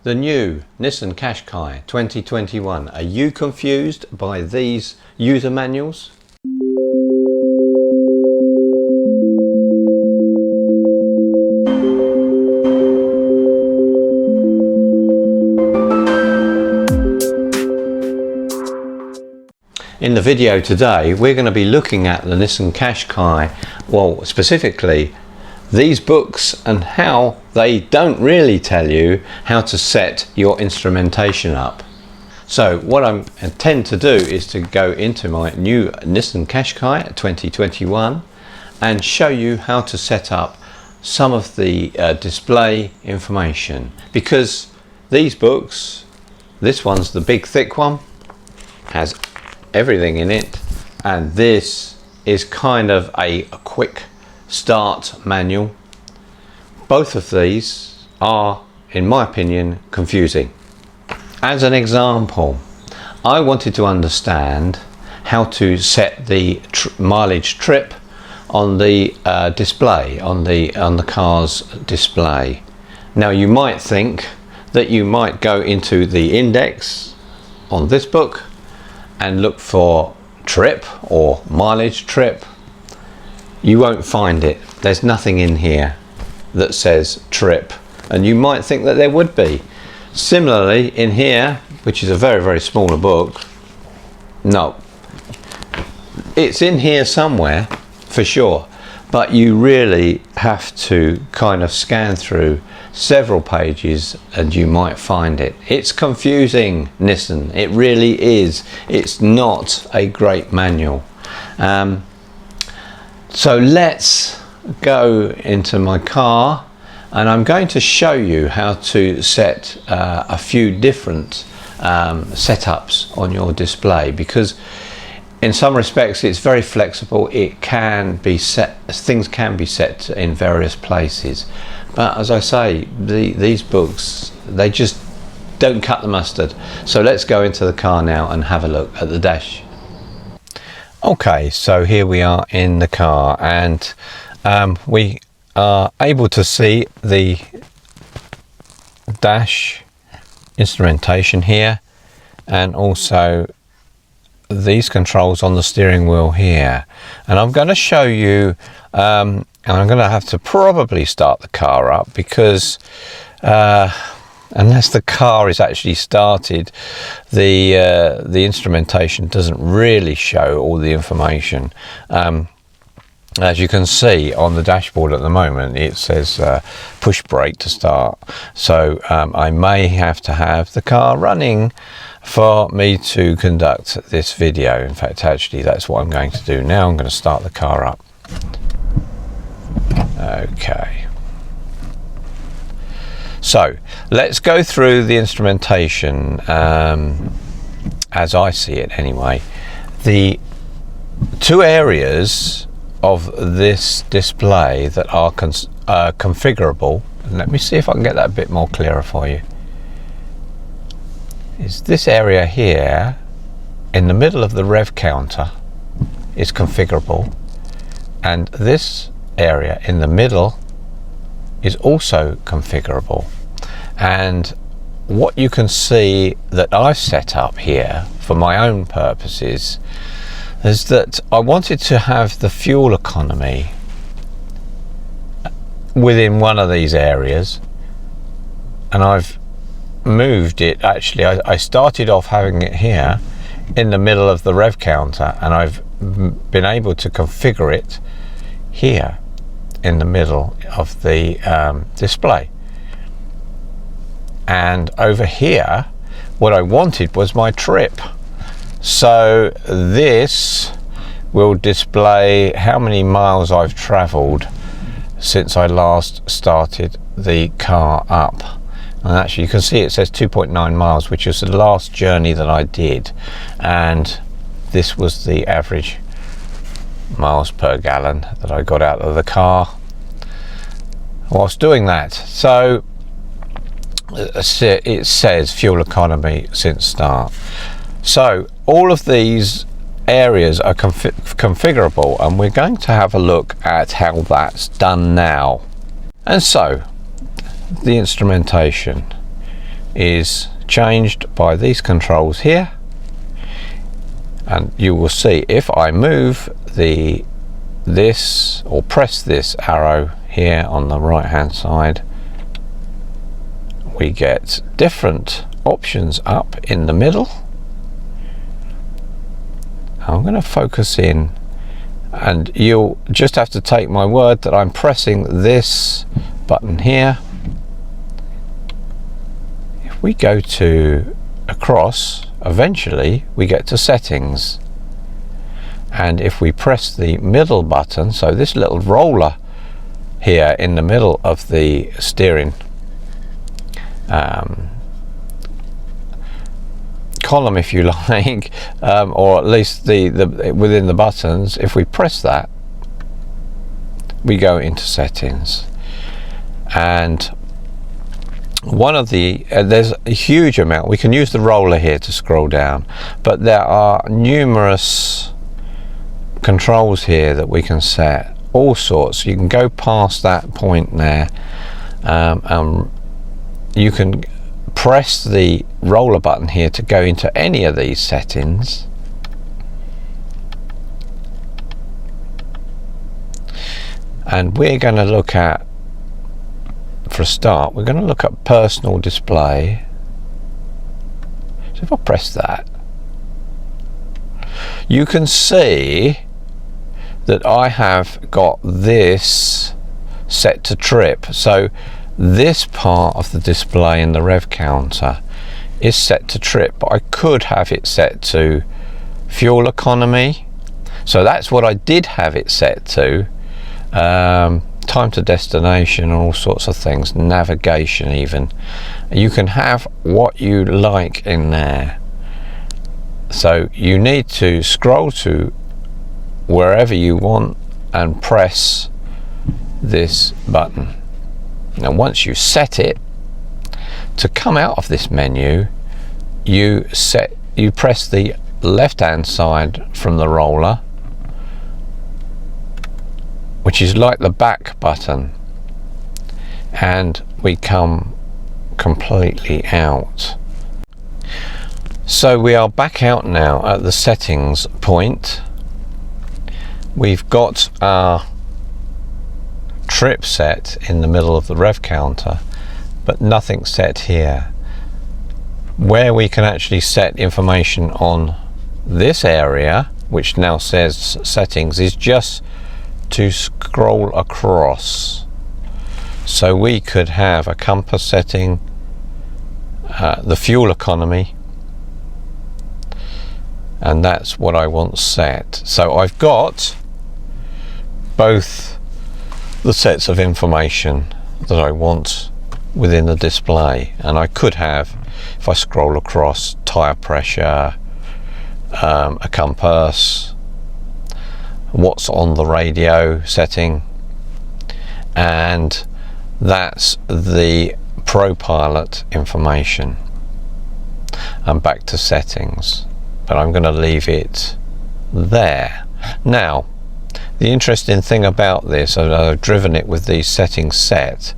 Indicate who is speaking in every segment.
Speaker 1: The new Nissan Qashqai 2021. Are you confused by these user manuals? In the video today, we're going to be looking at the Nissan Qashqai, well, specifically these books and how they don't really tell you how to set your instrumentation up. So what I intend to do is to go into my new Nissan Qashqai 2021 and show you how to set up some of the display information, because these books, this one's the big thick one, has everything in it, and this is kind of a quick start manual. Both of these are, in my opinion, confusing. As an example, I wanted to understand how to set the mileage trip on the display, on the car's display. Now you might think that you might go into the index on this book and look for trip or mileage trip. You won't find it. There's nothing in here that says trip, and you might think that there would be. Similarly in here, which is a very, very smaller book, no, it's in here somewhere for sure, but you really have to kind of scan through several pages and you might find it. It's confusing, Nissan, it really is. It's not a great manual. So let's go into my car and I'm going to show you how to set a few different setups on your display, because in some respects it's very flexible. It can be set, things can be set in various places, but as I say, these books, they just don't cut the mustard. So let's go into the car now and have a look at the dash. Okay, so here we are in the car, and we are able to see the dash instrumentation here, and also these controls on the steering wheel here. And I'm going to show you, and I'm going to have to probably start the car up, because unless the car is actually started, the instrumentation doesn't really show all the information. As you can see on the dashboard at the moment, it says push brake to start. So I may have to have the car running for me to conduct this video. In fact, actually, that's what I'm going to do now. I'm going to start the car up. Okay. So let's go through the instrumentation as I see it anyway. The two areas of this display that are configurable, and let me see if I can get that a bit more clearer for you, is this area here in the middle of the rev counter is configurable, and this area in the middle is also configurable. And what you can see that I've set up here for my own purposes is that I wanted to have the fuel economy within one of these areas, and I've moved it. Actually, I started off having it here in the middle of the rev counter, and I've been able to configure it here in the middle of the display. And over here, what I wanted was my trip. So this will display how many miles I've traveled since I last started the car up. And actually you can see it says 2.9 miles, which is the last journey that I did, and this was the average miles per gallon that I got out of the car whilst doing that. So it says fuel economy since start. So all of these areas are configurable, and we're going to have a look at how that's done now. And so the instrumentation, is changed by these controls here, and you will see if I move this or press this arrow here on the right hand side, we get different options up in the middle. I'm going to focus in, and you'll just have to take my word that I'm pressing this button here. If we go to across, eventually we get to settings, and if we press the middle button, so this little roller here in the middle of the steering column, if you like, or at least the within the buttons, if we press that, we go into settings. And one of the there's a huge amount. We can use the roller here to scroll down, but there are numerous controls here that we can set, all sorts. You can go past that point there, you can press the roller button here to go into any of these settings. And we're going to look at, for a start, we're going to look at personal display. So if I press that, you can see that I have got this set to trip. So this part of the display in the rev counter is set to trip, but I could have it set to fuel economy. So that's what I did have it set to. Time to destination and all sorts of things, navigation even. You can have what you like in there. So you need to scroll to wherever you want and press this button. Now once you set it, to come out of this menu, you press the left hand side from the roller, which is like the back button, and we come completely out. So we are back out now at the settings point. We've got our trip set in the middle of the rev counter, but nothing set here. Where we can actually set information on this area, which now says settings, is just to scroll across. So we could have a compass setting, the fuel economy, and that's what I want set. So I've got both the sets of information that I want within the display, and I could have, if I scroll across, tire pressure, a compass, what's on the radio setting, and that's the ProPilot information. I'm back to settings, but I'm going to leave it there. Now the interesting thing about this, I've driven it with these settings set.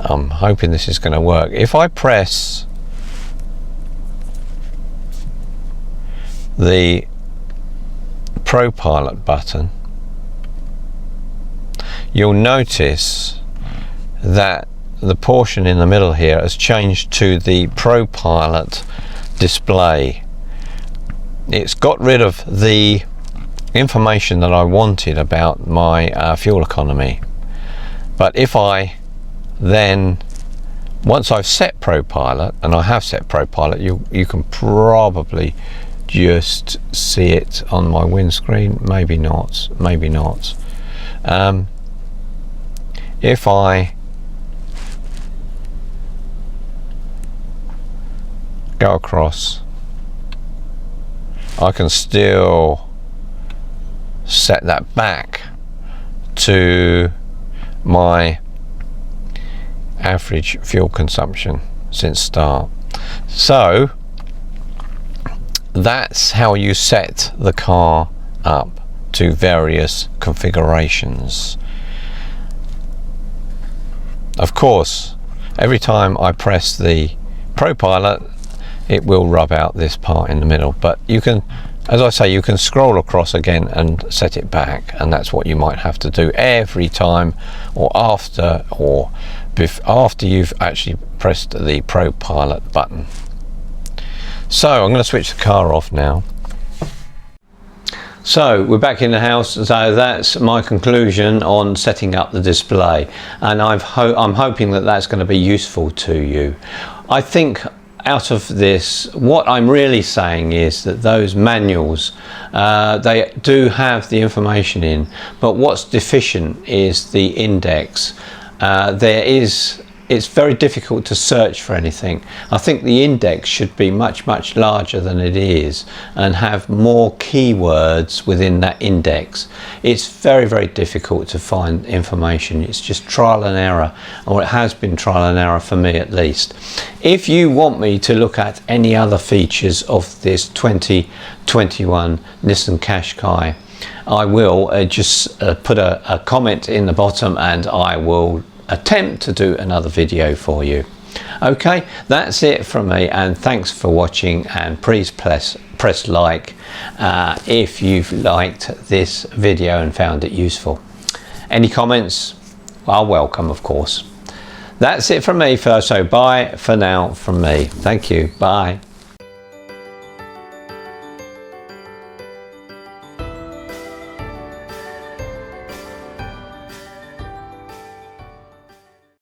Speaker 1: I'm hoping this is going to work. If I press the ProPilot button, you'll notice that the portion in the middle here has changed to the ProPilot display. It's got rid of the information that I wanted about my fuel economy. But if I then, once I've set ProPilot, and I have set ProPilot, you can probably just see it on my windscreen, maybe not, maybe not. If I go across, I can still set that back to my average fuel consumption since start. So that's how you set the car up to various configurations. Of course, every time I press the ProPilot, it will rub out this part in the middle, but you can, as I say, you can scroll across again and set it back, and that's what you might have to do every time, or after you've actually pressed the ProPilot button. So I'm going to switch the car off now. So we're back in the house, so that's my conclusion on setting up the display, and I'm hoping that that's going to be useful to you. I think out of this, what I'm really saying is that those manuals, they do have the information in, but what's deficient is the index. It's very difficult to search for anything. I think the index should be much larger than it is and have more keywords within that index. It's very difficult to find information. It's just trial and error, or it has been trial and error for me at least. If you want me to look at any other features of this 2021 Nissan Qashqai, I will just put a comment in the bottom, and I will attempt to do another video for you. Okay, that's it from me, and thanks for watching, and please press like if you've liked this video and found it useful. Any comments are welcome, of course. That's it from me, so bye for now from me. Thank you. Bye.